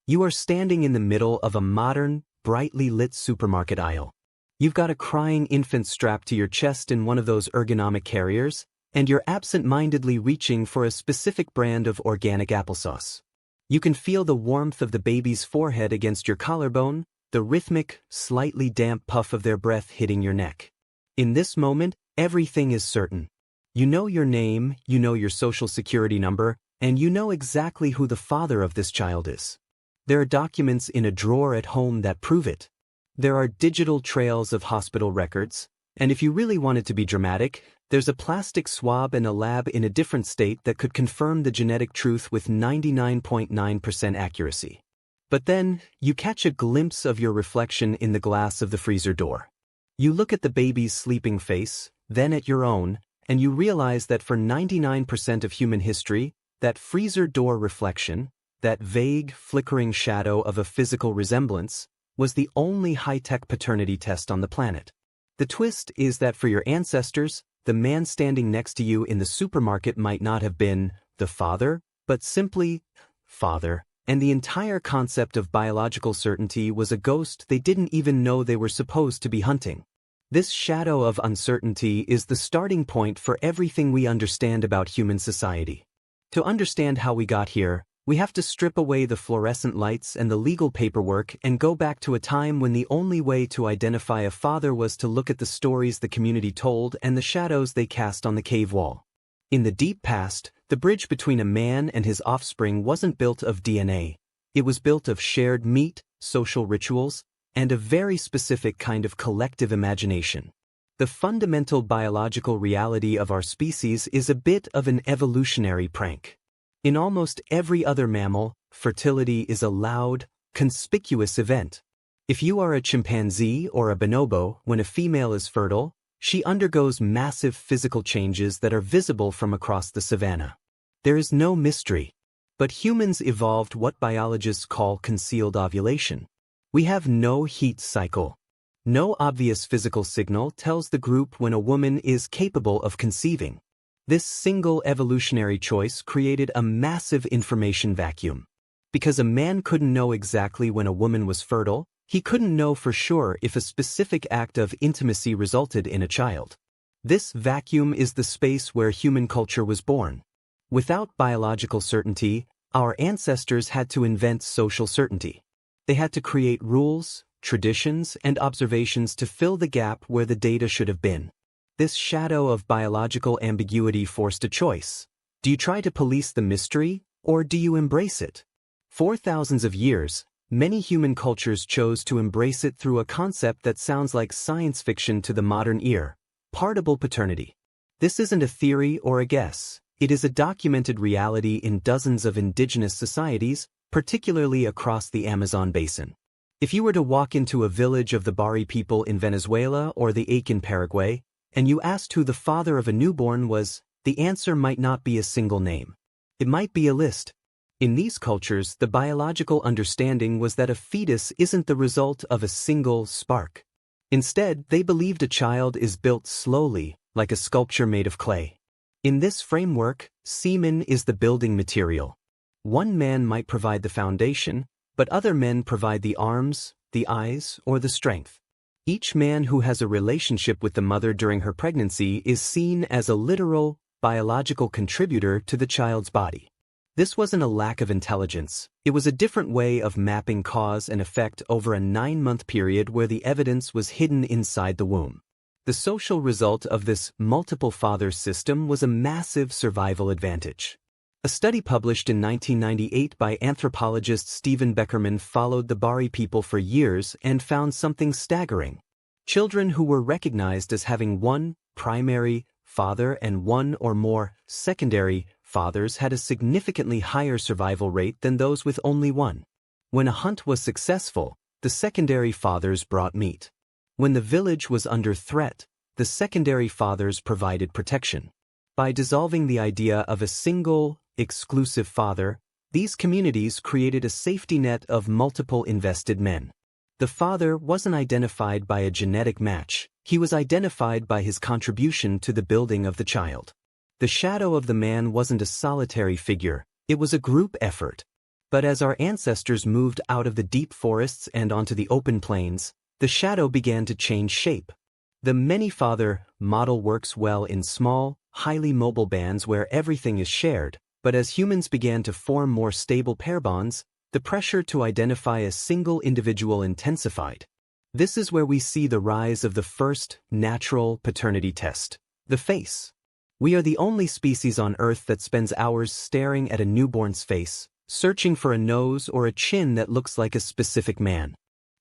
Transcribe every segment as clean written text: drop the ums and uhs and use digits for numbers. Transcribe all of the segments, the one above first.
You are standing in the middle of a modern, brightly lit supermarket aisle. You've got a crying infant strapped to your chest in one of those ergonomic carriers, and you're absent-mindedly reaching for a specific brand of organic applesauce. You can feel the warmth of the baby's forehead against your collarbone, the rhythmic, slightly damp puff of their breath hitting your neck. In this moment, everything is certain. You know your name, you know your social security number, and you know exactly who the father of this child is. There are documents in a drawer at home that prove it. There are digital trails of hospital records, and if you really wanted to be dramatic, there's a plastic swab in a lab in a different state that could confirm the genetic truth with 99.9% accuracy. But then, you catch a glimpse of your reflection in the glass of the freezer door. You look at the baby's sleeping face, then at your own, and you realize that for 99% of human history, that freezer door reflection, that vague, flickering shadow of a physical resemblance, was the only high-tech paternity test on the planet. The twist is that for your ancestors, the man standing next to you in the supermarket might not have been the father, but simply father, and the entire concept of biological certainty was a ghost they didn't even know they were supposed to be hunting. This shadow of uncertainty is the starting point for everything we understand about human society. To understand how we got here, we have to strip away the fluorescent lights and the legal paperwork and go back to a time when the only way to identify a father was to look at the stories the community told and the shadows they cast on the cave wall. In the deep past, the bridge between a man and his offspring wasn't built of DNA. It was built of shared meat, social rituals, and a very specific kind of collective imagination. The fundamental biological reality of our species is a bit of an evolutionary prank. In almost every other mammal, fertility is a loud, conspicuous event. If you are a chimpanzee or a bonobo, when a female is fertile, she undergoes massive physical changes that are visible from across the savanna. There is no mystery. But humans evolved what biologists call concealed ovulation. We have no heat cycle. No obvious physical signal tells the group when a woman is capable of conceiving. This single evolutionary choice created a massive information vacuum. Because a man couldn't know exactly when a woman was fertile, he couldn't know for sure if a specific act of intimacy resulted in a child. This vacuum is the space where human culture was born. Without biological certainty, our ancestors had to invent social certainty. They had to create rules, traditions, and observations to fill the gap where the data should have been. This shadow of biological ambiguity forced a choice. Do you try to police the mystery, or do you embrace it? For thousands of years, many human cultures chose to embrace it through a concept that sounds like science fiction to the modern ear: partible paternity. This isn't a theory or a guess. It is a documented reality in dozens of indigenous societies, particularly across the Amazon basin. If you were to walk into a village of the Bari people in Venezuela or the Ache in Paraguay, and you asked who the father of a newborn was, the answer might not be a single name. It might be a list. In these cultures, the biological understanding was that a fetus isn't the result of a single spark. Instead, they believed a child is built slowly, like a sculpture made of clay. In this framework, semen is the building material. One man might provide the foundation, but other men provide the arms, the eyes, or the strength. Each man who has a relationship with the mother during her pregnancy is seen as a literal, biological contributor to the child's body. This wasn't a lack of intelligence. It was a different way of mapping cause and effect over a 9-month period where the evidence was hidden inside the womb. The social result of this multiple father system was a massive survival advantage. A study published in 1998 by anthropologist Stephen Beckerman followed the Bari people for years and found something staggering. Children who were recognized as having one primary father and one or more secondary fathers had a significantly higher survival rate than those with only one. When a hunt was successful, the secondary fathers brought meat. When the village was under threat, the secondary fathers provided protection. By dissolving the idea of a single, exclusive father, these communities created a safety net of multiple invested men. The father wasn't identified by a genetic match, he was identified by his contribution to the building of the child. The shadow of the man wasn't a solitary figure, it was a group effort. But as our ancestors moved out of the deep forests and onto the open plains, the shadow began to change shape. The many-father model works well in small, highly mobile bands where everything is shared, but as humans began to form more stable pair bonds, the pressure to identify a single individual intensified. This is where we see the rise of the first natural paternity test, the face. We are the only species on Earth that spends hours staring at a newborn's face, searching for a nose or a chin that looks like a specific man.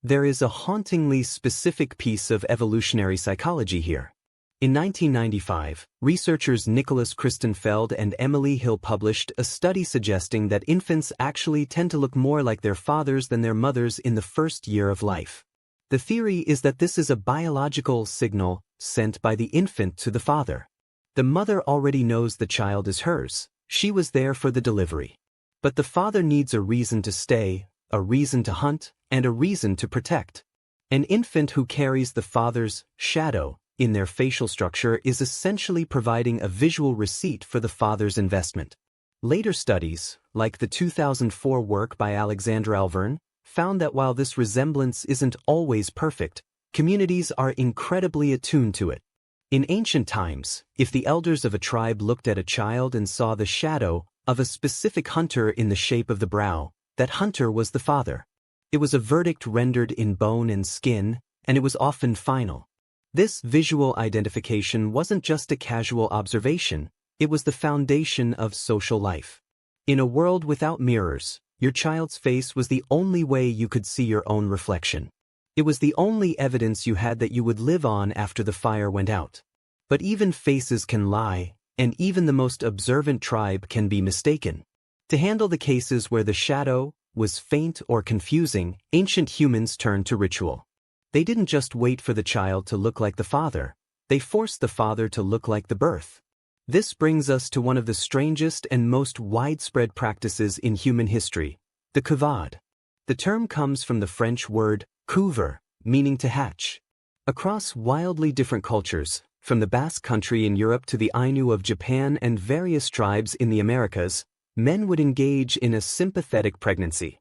There is a hauntingly specific piece of evolutionary psychology here. In 1995, researchers Nicholas Christenfeld and Emily Hill published a study suggesting that infants actually tend to look more like their fathers than their mothers in the first year of life. The theory is that this is a biological signal sent by the infant to the father. The mother already knows the child is hers. She was there for the delivery. But the father needs a reason to stay, a reason to hunt, and a reason to protect. An infant who carries the father's shadow in their facial structure is essentially providing a visual receipt for the father's investment. Later studies, like the 2004 work by Alexandra Alverne, found that while this resemblance isn't always perfect, communities are incredibly attuned to it. In ancient times, if the elders of a tribe looked at a child and saw the shadow of a specific hunter in the shape of the brow, that hunter was the father. It was a verdict rendered in bone and skin, and it was often final. This visual identification wasn't just a casual observation, it was the foundation of social life. In a world without mirrors, your child's face was the only way you could see your own reflection. It was the only evidence you had that you would live on after the fire went out. But even faces can lie, and even the most observant tribe can be mistaken. To handle the cases where the shadow was faint or confusing, ancient humans turned to ritual. They didn't just wait for the child to look like the father, they forced the father to look like the birth. This brings us to one of the strangest and most widespread practices in human history, the couvade. The term comes from the French word couver, meaning to hatch. Across wildly different cultures, from the Basque Country in Europe to the Ainu of Japan and various tribes in the Americas, men would engage in a sympathetic pregnancy.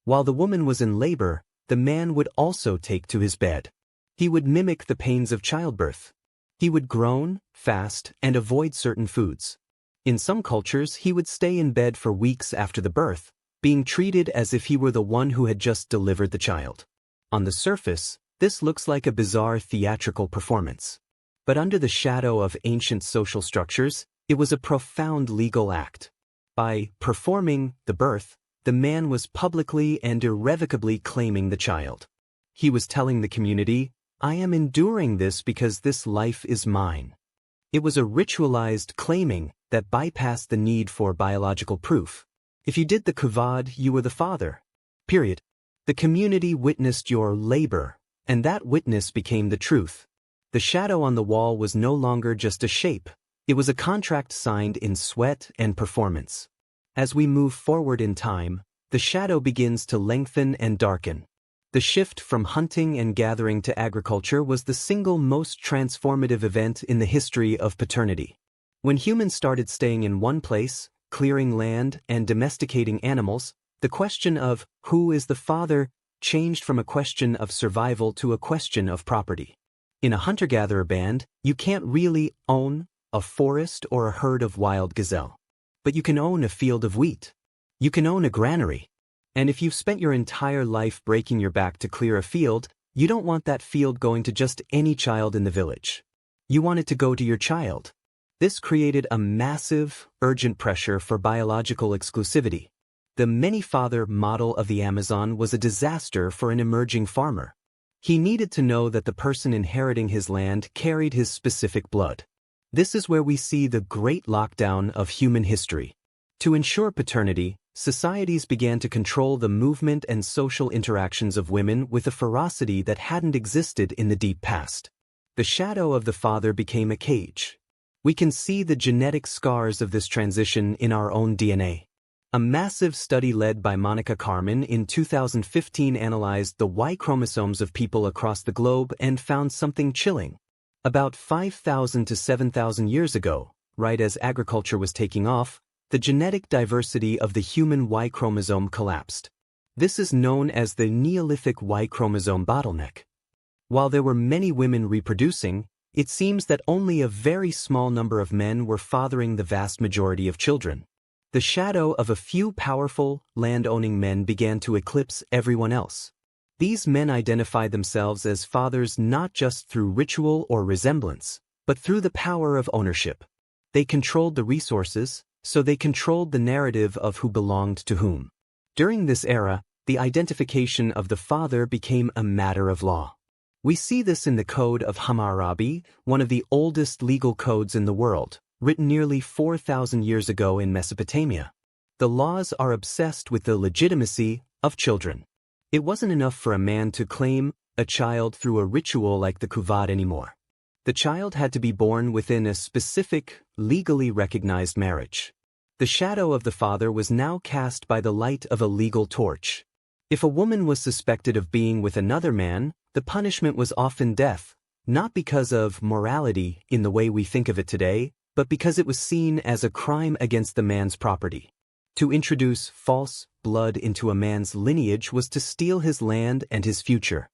While the woman was in labor, the man would also take to his bed. He would mimic the pains of childbirth. He would groan, fast, and avoid certain foods. In some cultures, he would stay in bed for weeks after the birth, being treated as if he were the one who had just delivered the child. On the surface, this looks like a bizarre theatrical performance. But under the shadow of ancient social structures, it was a profound legal act. By performing the birth, the man was publicly and irrevocably claiming the child. He was telling the community, "I am enduring this because this life is mine." It was a ritualized claiming that bypassed the need for biological proof. If you did the couvade, you were the father. Period. The community witnessed your labor, and that witness became the truth. The shadow on the wall was no longer just a shape. It was a contract signed in sweat and performance. As we move forward in time, the shadow begins to lengthen and darken. The shift from hunting and gathering to agriculture was the single most transformative event in the history of paternity. When humans started staying in one place, clearing land and domesticating animals, the question of who is the father changed from a question of survival to a question of property. In a hunter-gatherer band, you can't really own a forest or a herd of wild gazelle. But you can own a field of wheat. You can own a granary. And if you've spent your entire life breaking your back to clear a field, you don't want that field going to just any child in the village. You want it to go to your child. This created a massive, urgent pressure for biological exclusivity. The many-father model of the Amazon was a disaster for an emerging farmer. He needed to know that the person inheriting his land carried his specific blood. This is where we see the great lockdown of human history. To ensure paternity, societies began to control the movement and social interactions of women with a ferocity that hadn't existed in the deep past. The shadow of the father became a cage. We can see the genetic scars of this transition in our own DNA. A massive study led by Monica Carmen in 2015 analyzed the Y chromosomes of people across the globe and found something chilling. About 5,000 to 7,000 years ago, right as agriculture was taking off, the genetic diversity of the human Y chromosome collapsed. This is known as the Neolithic Y chromosome bottleneck. While there were many women reproducing, it seems that only a very small number of men were fathering the vast majority of children. The shadow of a few powerful, land-owning men began to eclipse everyone else. These men identified themselves as fathers not just through ritual or resemblance, but through the power of ownership. They controlled the resources, so they controlled the narrative of who belonged to whom. During this era, the identification of the father became a matter of law. We see this in the Code of Hammurabi, one of the oldest legal codes in the world, written nearly 4,000 years ago in Mesopotamia. The laws are obsessed with the legitimacy of children. It wasn't enough for a man to claim a child through a ritual like the kuvad anymore. The child had to be born within a specific, legally recognized marriage. The shadow of the father was now cast by the light of a legal torch. If a woman was suspected of being with another man, the punishment was often death, not because of morality in the way we think of it today, but because it was seen as a crime against the man's property. To introduce false blood into a man's lineage was to steal his land and his future.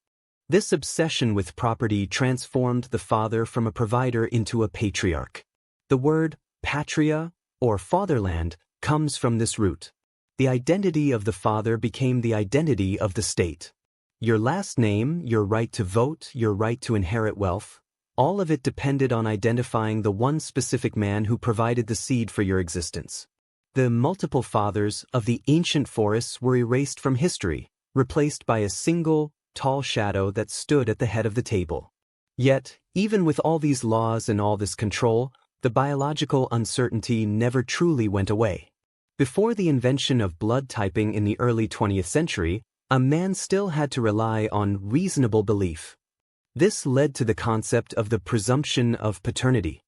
This obsession with property transformed the father from a provider into a patriarch. The word patria, or fatherland, comes from this root. The identity of the father became the identity of the state. Your last name, your right to vote, your right to inherit wealth, all of it depended on identifying the one specific man who provided the seed for your existence. The multiple fathers of the ancient forests were erased from history, replaced by a single, tall shadow that stood at the head of the table. Yet, even with all these laws and all this control, the biological uncertainty never truly went away. Before the invention of blood typing in the early 20th century, a man still had to rely on reasonable belief. This led to the concept of the presumption of paternity.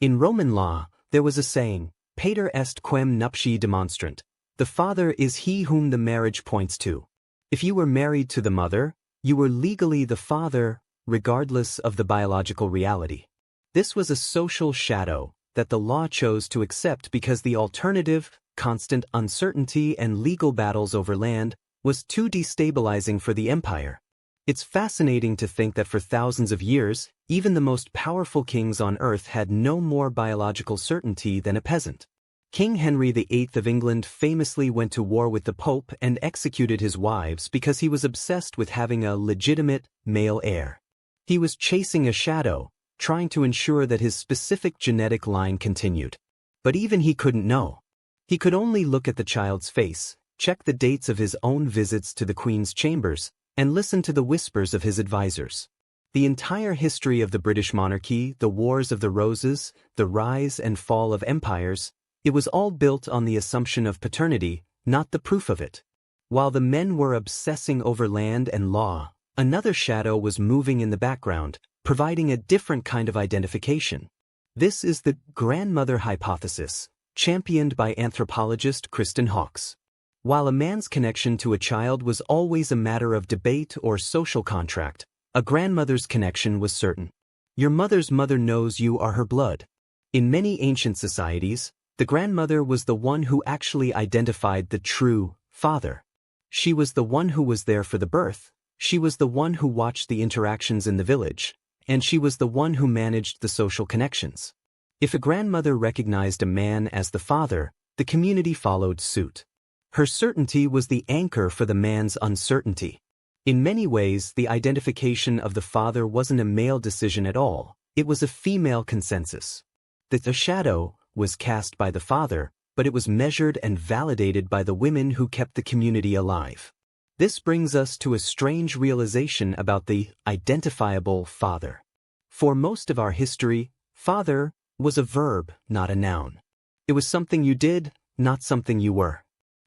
In Roman law, there was a saying, pater est quem nuptiae demonstrant, the father is he whom the marriage points to. If you were married to the mother, you were legally the father, regardless of the biological reality. This was a social shadow that the law chose to accept because the alternative, constant uncertainty and legal battles over land, was too destabilizing for the empire. It's fascinating to think that for thousands of years, even the most powerful kings on earth had no more biological certainty than a peasant. King Henry VIII of England famously went to war with the Pope and executed his wives because he was obsessed with having a legitimate male heir. He was chasing a shadow, trying to ensure that his specific genetic line continued. But even he couldn't know. He could only look at the child's face, check the dates of his own visits to the Queen's chambers, and listen to the whispers of his advisors. The entire history of the British monarchy, the Wars of the Roses, the rise and fall of empires, it was all built on the assumption of paternity, not the proof of it. While the men were obsessing over land and law, another shadow was moving in the background, providing a different kind of identification. This is the grandmother hypothesis, championed by anthropologist Kristen Hawkes. While a man's connection to a child was always a matter of debate or social contract, a grandmother's connection was certain. Your mother's mother knows you are her blood. In many ancient societies, the grandmother was the one who actually identified the true father. She was the one who was there for the birth, she was the one who watched the interactions in the village, and she was the one who managed the social connections. If a grandmother recognized a man as the father, the community followed suit. Her certainty was the anchor for the man's uncertainty. In many ways, the identification of the father wasn't a male decision at all, it was a female consensus. The shadow was cast by the father, but it was measured and validated by the women who kept the community alive. This brings us to a strange realization about the identifiable father. For most of our history, father was a verb, not a noun. It was something you did, not something you were.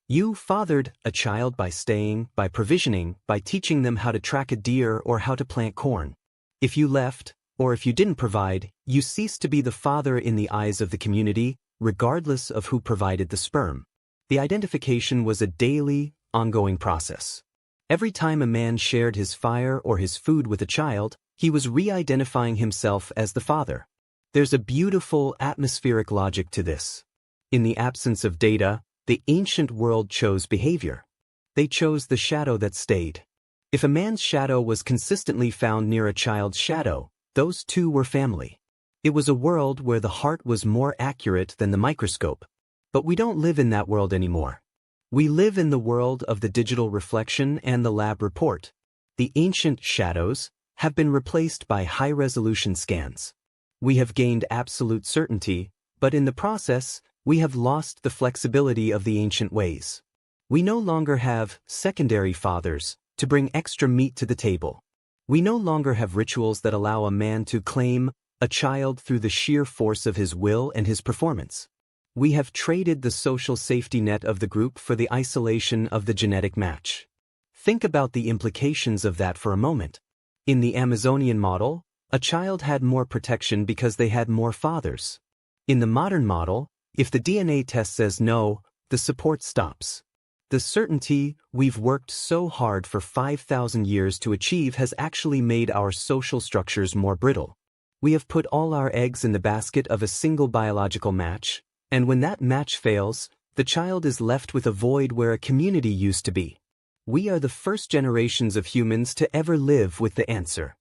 You fathered a child by staying, by provisioning, by teaching them how to track a deer or how to plant corn. If you left, or if you didn't provide, you ceased to be the father in the eyes of the community, regardless of who provided the sperm. The identification was a daily, ongoing process. Every time a man shared his fire or his food with a child, he was re-identifying himself as the father. There's a beautiful atmospheric logic to this. In the absence of data, the ancient world chose behavior. They chose the shadow that stayed. If a man's shadow was consistently found near a child's shadow, those two were family. It was a world where the heart was more accurate than the microscope. But we don't live in that world anymore. We live in the world of the digital reflection and the lab report. The ancient shadows have been replaced by high-resolution scans. We have gained absolute certainty, but in the process, we have lost the flexibility of the ancient ways. We no longer have secondary fathers to bring extra meat to the table. We no longer have rituals that allow a man to claim a child through the sheer force of his will and his performance. We have traded the social safety net of the group for the isolation of the genetic match. Think about the implications of that for a moment. In the Amazonian model, a child had more protection because they had more fathers. In the modern model, if the DNA test says no, the support stops. The certainty we've worked so hard for 5,000 years to achieve has actually made our social structures more brittle. We have put all our eggs in the basket of a single biological match, and when that match fails, the child is left with a void where a community used to be. We are the first generations of humans to ever live with the answer.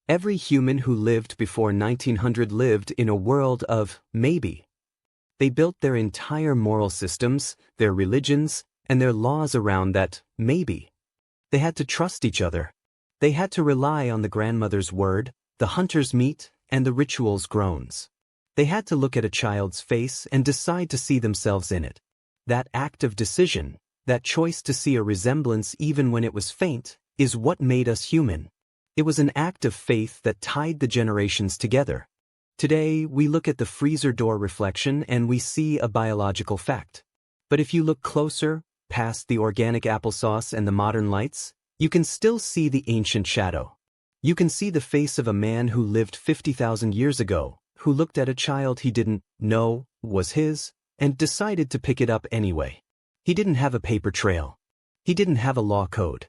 Every human who lived before 1900 lived in a world of maybe. They built their entire moral systems, their religions, and their laws around that maybe. They had to trust each other. They had to rely on the grandmother's word, the hunter's meat, and the ritual's groans. They had to look at a child's face and decide to see themselves in it. That act of decision, that choice to see a resemblance even when it was faint, is what made us human. It was an act of faith that tied the generations together. Today, we look at the freezer door reflection and we see a biological fact. But if you look closer, past the organic applesauce and the modern lights, you can still see the ancient shadow. You can see the face of a man who lived 50,000 years ago, who looked at a child he didn't know was his, and decided to pick it up anyway. He didn't have a paper trail. He didn't have a law code.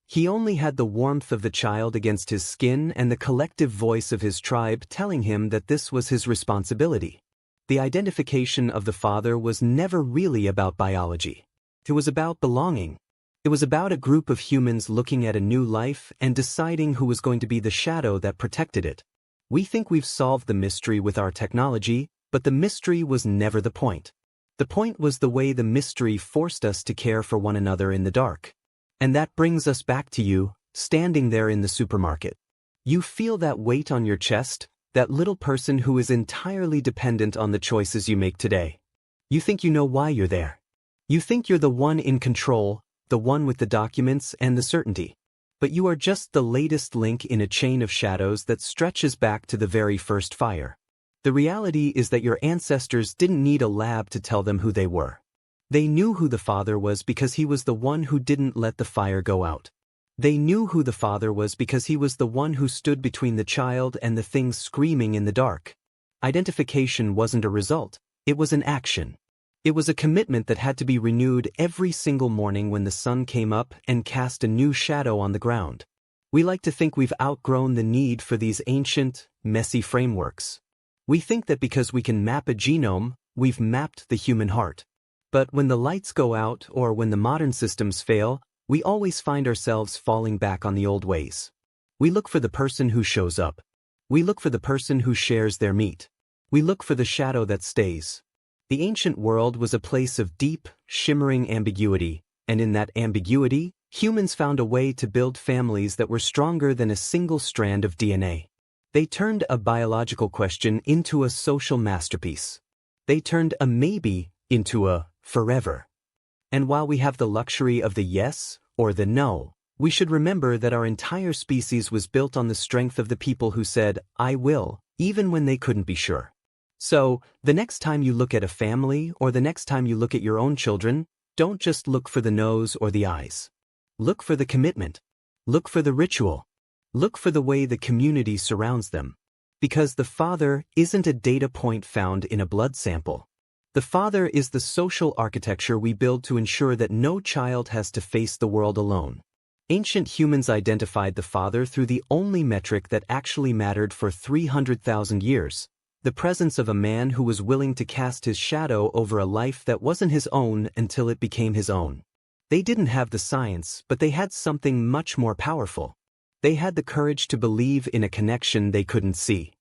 He only had the warmth of the child against his skin and the collective voice of his tribe telling him that this was his responsibility. The identification of the father was never really about biology. It was about belonging. It was about a group of humans looking at a new life and deciding who was going to be the shadow that protected it. We think we've solved the mystery with our technology, but the mystery was never the point. The point was the way the mystery forced us to care for one another in the dark. And that brings us back to you, standing there in the supermarket. You feel that weight on your chest, that little person who is entirely dependent on the choices you make today. You think you know why you're there. You think you're the one in control, the one with the documents and the certainty. But you are just the latest link in a chain of shadows that stretches back to the very first fire. The reality is that your ancestors didn't need a lab to tell them who they were. They knew who the father was because he was the one who didn't let the fire go out. They knew who the father was because he was the one who stood between the child and the things screaming in the dark. Identification wasn't a result, it was an action. It was a commitment that had to be renewed every single morning when the sun came up and cast a new shadow on the ground. We like to think we've outgrown the need for these ancient, messy frameworks. We think that because we can map a genome, we've mapped the human heart. But when the lights go out or when the modern systems fail, we always find ourselves falling back on the old ways. We look for the person who shows up. We look for the person who shares their meat. We look for the shadow that stays. The ancient world was a place of deep, shimmering ambiguity, and in that ambiguity, humans found a way to build families that were stronger than a single strand of DNA. They turned a biological question into a social masterpiece. They turned a maybe into a forever. And while we have the luxury of the yes or the no, we should remember that our entire species was built on the strength of the people who said, "I will," even when they couldn't be sure. So, the next time you look at a family or the next time you look at your own children, don't just look for the nose or the eyes. Look for the commitment. Look for the ritual. Look for the way the community surrounds them. Because the father isn't a data point found in a blood sample. The father is the social architecture we build to ensure that no child has to face the world alone. Ancient humans identified the father through the only metric that actually mattered for 300,000 years, The presence of a man who was willing to cast his shadow over a life that wasn't his own until it became his own. They didn't have the science, but they had something much more powerful. They had the courage to believe in a connection they couldn't see.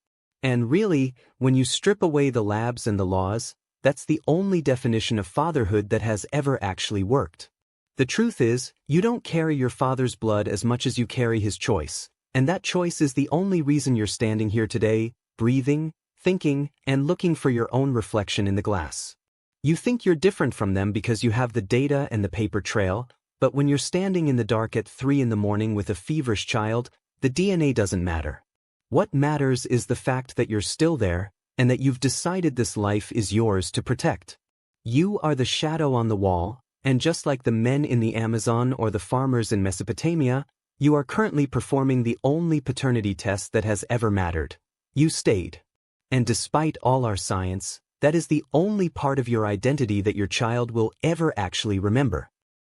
And really, when you strip away the labs and the laws, that's the only definition of fatherhood that has ever actually worked. The truth is, you don't carry your father's blood as much as you carry his choice, and that choice is the only reason you're standing here today, breathing, thinking, and looking for your own reflection in the glass. You think you're different from them because you have the data and the paper trail, but when you're standing in the dark at 3 in the morning with a feverish child, the DNA doesn't matter. What matters is the fact that you're still there, and that you've decided this life is yours to protect. You are the shadow on the wall, and just like the men in the Amazon or the farmers in Mesopotamia, you are currently performing the only paternity test that has ever mattered. You stayed. And despite all our science, that is the only part of your identity that your child will ever actually remember.